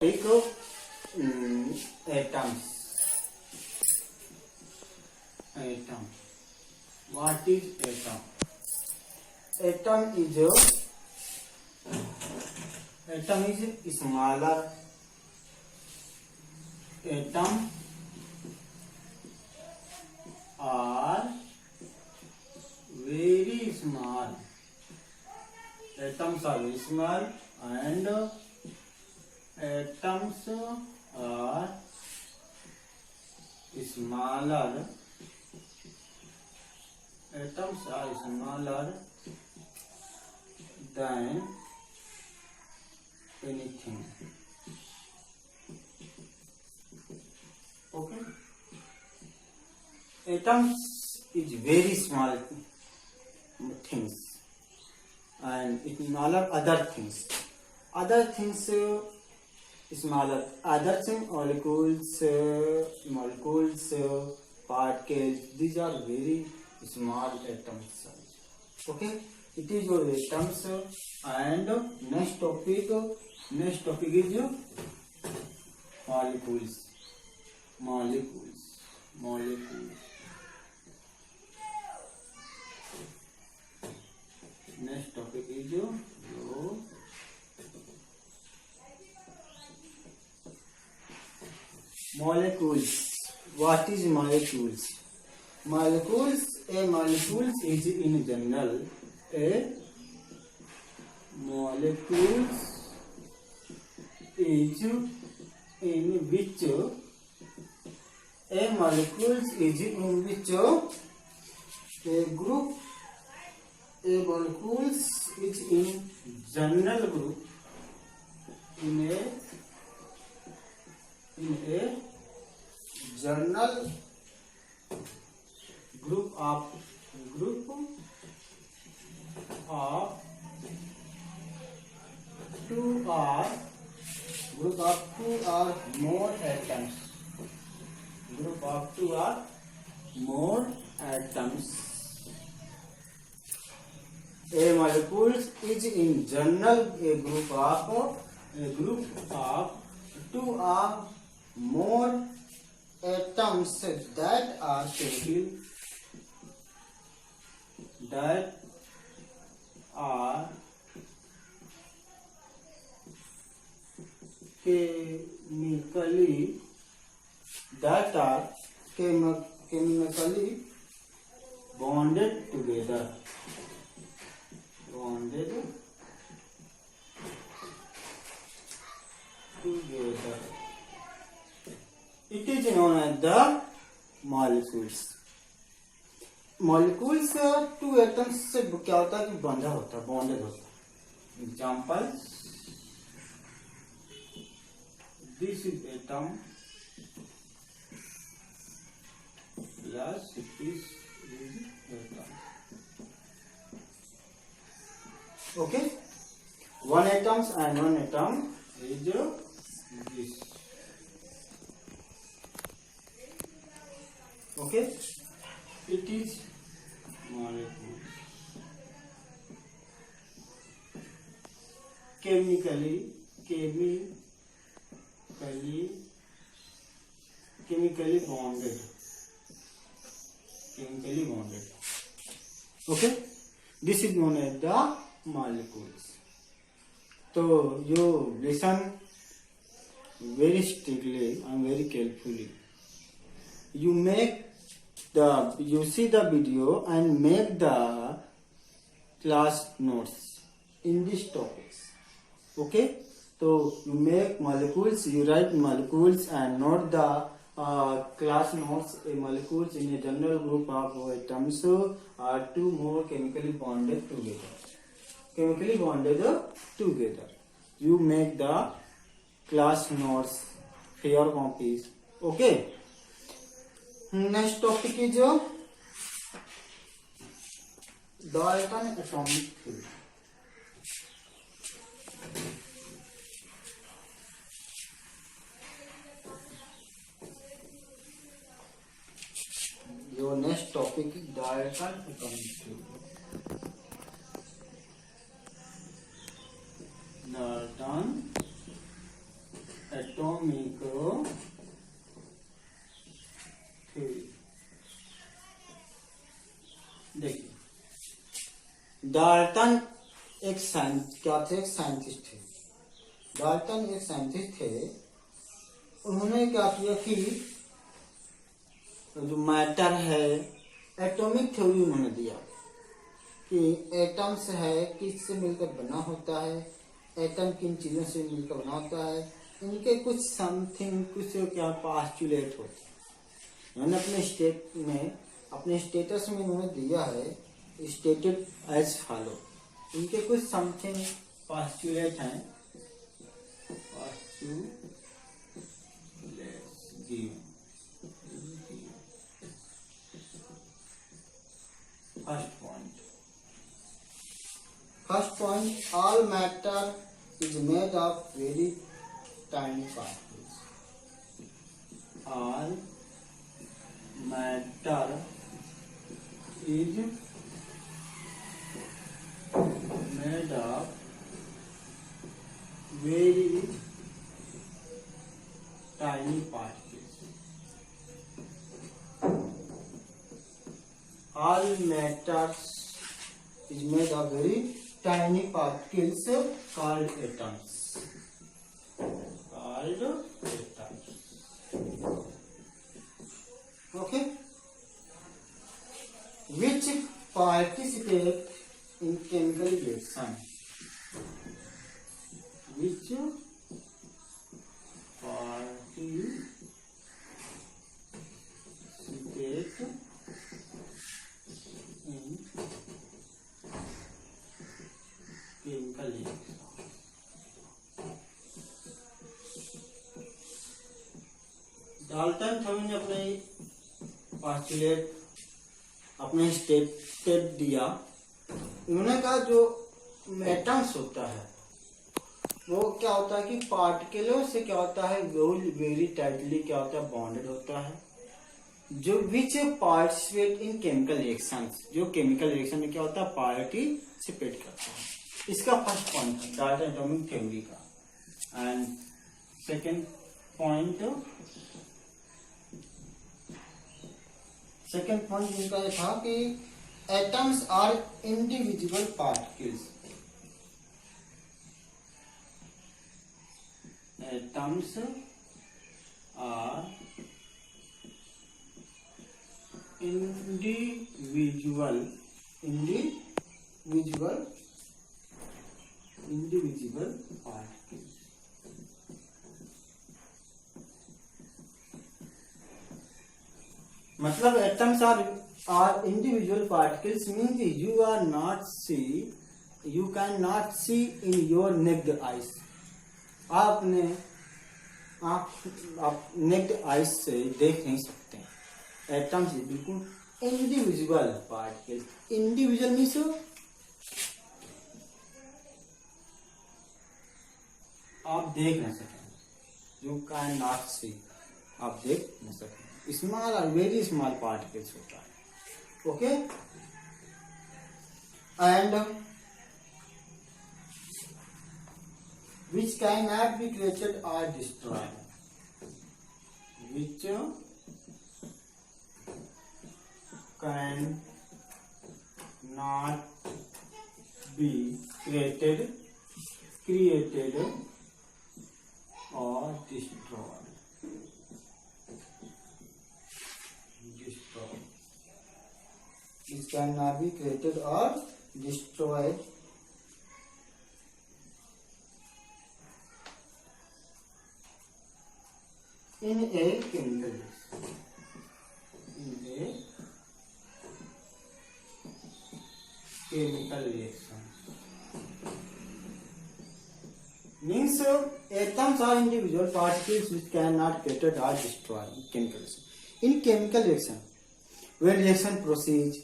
Take atoms. Atom. What is atom? Atom is smaller. Atom are very small. Atoms are very small and atoms are smaller. Atoms are smaller than anything. Okay. Atoms is very small things and smaller other things. Other things smaller. Other things molecules, particles. These are very small atoms size. Okay. It is your atoms and next topic is molecules. Next topic is your molecules. What is molecules? Molecules is in general a molecules is in which a molecules is in which a group. A molecules is in general group in a general group of two or more atoms. Group of two or more atoms. A molecules is in general a group of two or more atoms that are chemically bonded together. It is known as the molecules. Molecules two atoms से क्या होता है कि बंधा होता है, bonded होता है. Example, this is atom plus this is atom. Okay, one atom and one atom is this. Okay, it is molecules. Chemically bonded. Okay, this is known as the molecules. So you listen very strictly and very carefully. You see the video and make the class notes in these topics. Okay, so you make molecules, you write molecules and note the class notes. A molecules in a general group of atoms are two more chemically bonded together. You make the class notes for your copies. Okay. Next topic is Dalton atomic theory. Your next topic is Dalton atomic theory. Dalton atomic theory. देखिए, Dalton एक scientist थे। Dalton एक scientist थे। उन्होंने क्या किया कि जो मैटर है, एटॉमिक थ्योरी उन्होंने दिया कि एटम्स है किससे मिलकर बना होता है, एटम किन चीजों से मिलकर बना होता है, इनके कुछ समथिंग कुछ क्या पास्टुलेट होते हैं। उन्होंने अपने स्टेटस में उन्होंने दिया है, स्टेटेड एज फॉलो। इनके कुछ समथिंग पास्टुलेट हैं। First point, all matter is made of very tiny particles. All matter is made of very tiny particles. All matters is made of very tiny particles called atoms. Okay? Which participate in chemical reaction? Which participate in chemical reaction? Dalton theory ने अपने statement दिया। उन्होंने कहा जो atoms होता है वो क्या होता है कि पार्टिकलों से क्या होता है, वेरी टाइटली क्या होता है, बॉन्डेड होता है। जो which participate in chemical reactions, जो केमिकल रिएक्शन में क्या होता है, पार्टिसिपेट करता है। इसका फर्स्ट पॉइंट है डाल्टन एटॉमिक थ्योरी का। एंड सेकेंड पॉइंट इनका ये था कि atoms are individual particles. Atoms are individual particles. मतलब atoms are individual particles means you cannot see in your naked eyes. आप नेक्ड आइज से देख नहीं सकते। एटम्स बिल्कुल इंडिविजुअल पार्टिकल्स। इंडिविजुअल मीन्स आप देख नहीं सकते। यू कैन नॉट सी, आप देख नहीं सकते। स्मॉल और वेरी स्मॉल पार्टिकल्स होता है। Okay, and which cannot be created or destroyed. Which cannot be created or destroyed. Which cannot be created or destroyed in a chemical reaction. Means atoms are individual particles which cannot created or destroyed in chemical reaction. In chemical reaction, when reaction proceeds,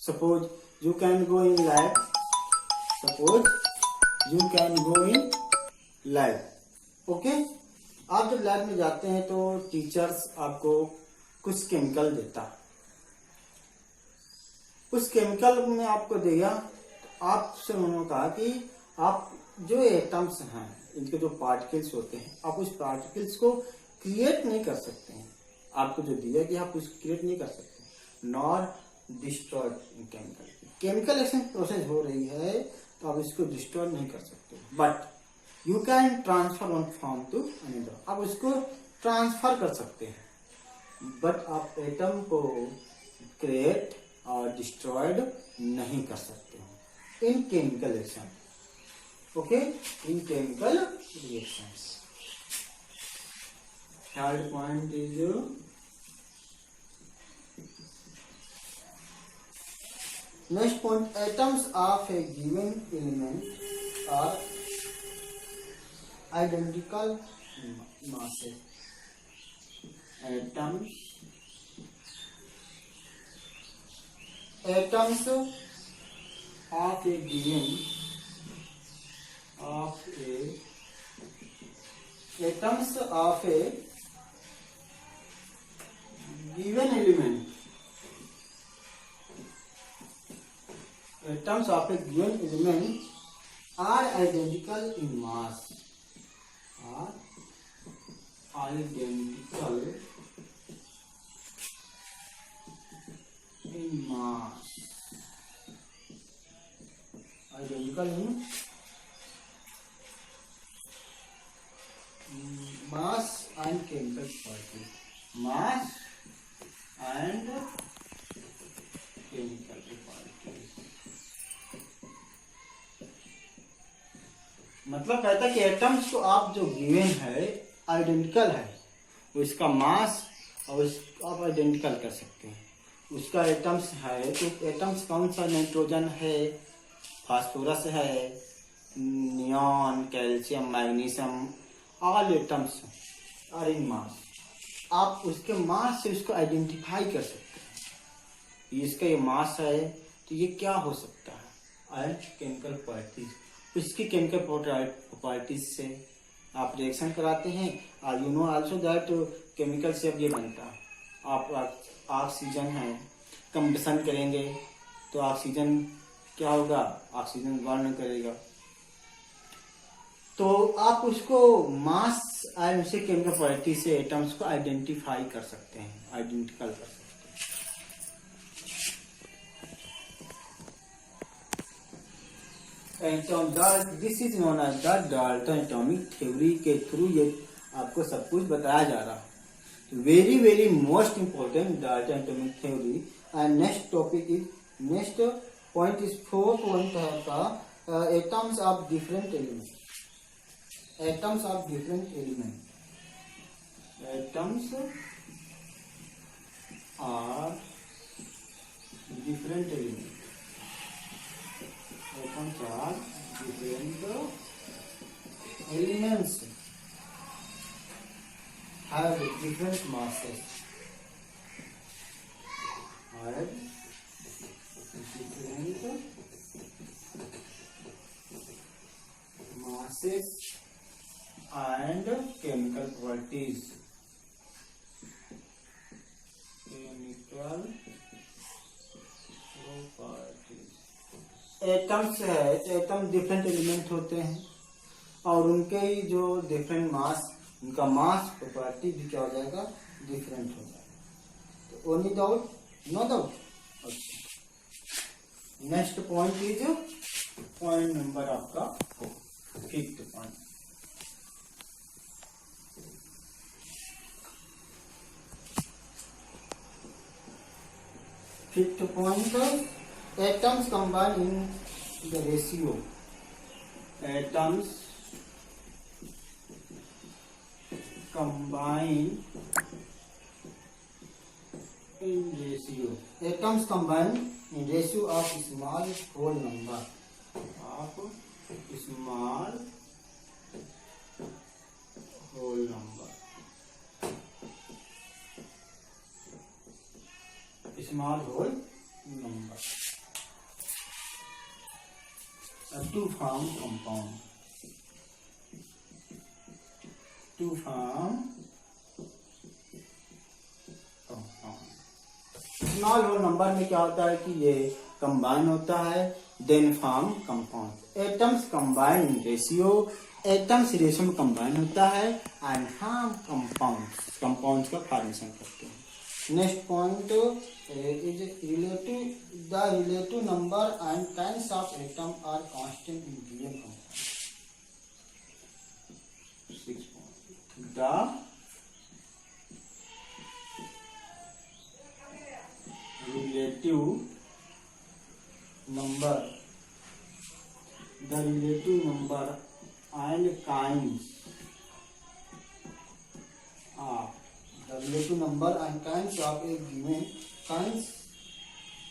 suppose you can go in lab. Okay? आप जब lab में जाते हैं तो teachers आपको कुछ chemical देता है। उस केमिकल में आपको देगा, आपसे उन्होंने कहा कि आप जो एटम्स हैं इनके जो पार्टिकल्स होते हैं, आप उस पार्टिकल्स को क्रिएट नहीं कर सकते हैं। आपको जो दिया गया आप उसको क्रिएट नहीं कर सकते, nor destroy in chemical. Chemical action process हो रही है तो आप इसको डिस्ट्रॉय नहीं कर सकते, but you can transfer one form to another, आप उसको ट्रांसफर कर सकते हैं, बट आप एटम को क्रिएट और डिस्ट्रॉयड नहीं कर सकते हो इन chemical action. Okay, in chemical reactions. Third point is next point, atoms of a given element are identical masses. Atoms of a given atoms of a given element, atoms of a given element are identical in mass, are identical in mass, identical in mass and chemical properties, mass and chemical properties। मतलब कहता है कि atoms को आप जो given है identical है, उसका मास और आप आइडेंटिकल कर सकते हैं। उसका एटम्स है तो एटम्स कौन सा, नाइट्रोजन है, फास्फोरस है, neon, calcium, magnesium, all atoms are in mass. आप उसके मास से उसको आइडेंटिफाई कर सकते हैं, इसका ये मास है तो ये क्या हो सकता है, एंड केमिकल प्रॉपर्टीज, उसकी केमिकल प्रॉपर्टीज से आप रिएक्शन कराते हैं। You know also that chemical से अब ये बनता है, आप ऑक्सीजन है, कंबसन करेंगे तो ऑक्सीजन क्या होगा, ऑक्सीजन बर्न करेगा, तो आप उसको मास एंड उससे केमिकल प्रॉपर्टी से एटम्स को आइडेंटिफाई कर सकते हैं, आइडेंटिकल कर सकते हैं। This is known as the Dalton atomic theory के थ्रू ये आपको सब कुछ बताया जा रहा है। Very very most important Dalton atomic theory. And next topic is, next point is 4 point है का atoms of different element, atoms of different element, atoms are different element, atoms are different elements, have different masses, have different masses and chemical properties, chemical properties। Atoms है, atom different element होते हैं और उनके ही जो different mass, उनका मास property भी क्या हो जाएगा, डिफरेंट हो जाएगा। तो only doubt, no doubt. Next point is point number आपका 5th point. Fifth point, atoms combine in the ratio, atoms combine in ratio, atoms combine in ratio of small whole number, of small whole number, small whole number to form compound, to form compound। Small whole number में क्या होता है कि ये combine होता है, then form compound. Atoms combine in ratio atoms ratio में combine होता है एंड हम कंपाउंड्स का फॉर्मेशन करते हैं. Next point is relative number and kinds of atom are constant in given compound. 6 point. The relative number and kinds of a given kinds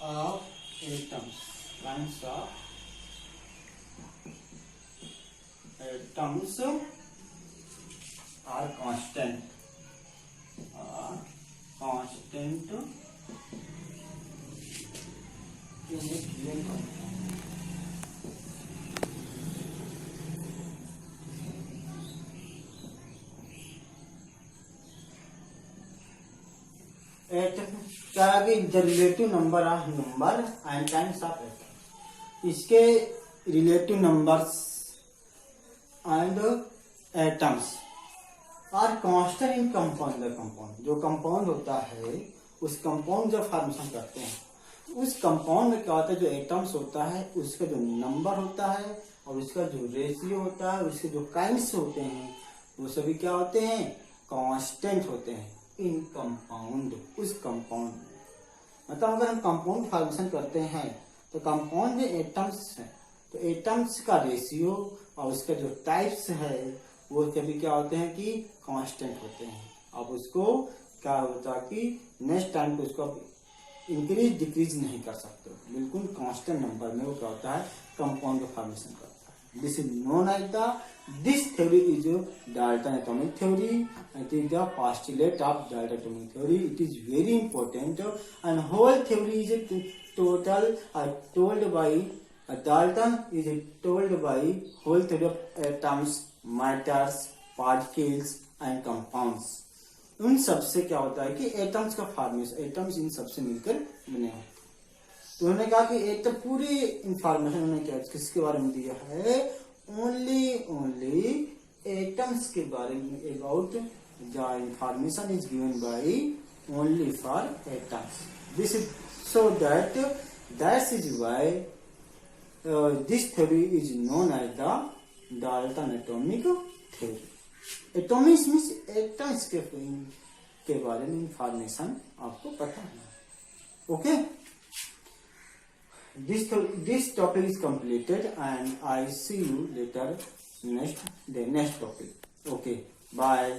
of atoms are constant in a given compound. The relative number of number and kinds of atoms. इसके relative numbers and atoms are constant in compound. जो compound होता है उस compound जब formation करते हैं उस compound में क्या होता है, जो एटम्स होता है उसका जो नंबर होता है और उसका जो रेशियो होता है, उसके जो काइंड्स होते हैं वो सभी क्या होते हैं, कांस्टेंट होते हैं इन कंपाउंड. उस कंपाउंड में मतलब अगर हम कंपाउंड फॉर्मेशन करते हैं तो कंपाउंड में एटम्स है तो एटम्स का रेशियो और उसका जो टाइप्स है वो सभी क्या होते हैं कि कांस्टेंट होते हैं. अब उसको क्या होता है कि नेक्स्ट टाइम पे उसको इंक्रीज डिक्रीज नहीं कर सकते, बिल्कुल कांस्टेंट नंबर में वो क्या होता है, कंपाउंड फॉर्मेशन करता है. This is known as this theory is Dalton atomic theory. It is the postulate of Dalton atomic theory. It is very important and whole theory is told by Dalton is told by whole theory of atoms, matters, particles and compounds. उन सबसे क्या होता है कि atoms का formation, atoms in सबसे मिलकर बने हैं. तो उन्होंने कहा कि एक तो पूरी इंफॉर्मेशन उन्होंने क्या किसके बारे में दिया है, ओनली एटम्स के बारे में. About the information is given by only for atoms. This is so that is why this theory is known as the Dalton atomic theory. Atomics means atoms के बारे में इंफॉर्मेशन आपको पता है. Okay, this topic is completed and I see you later next topic. Okay, bye.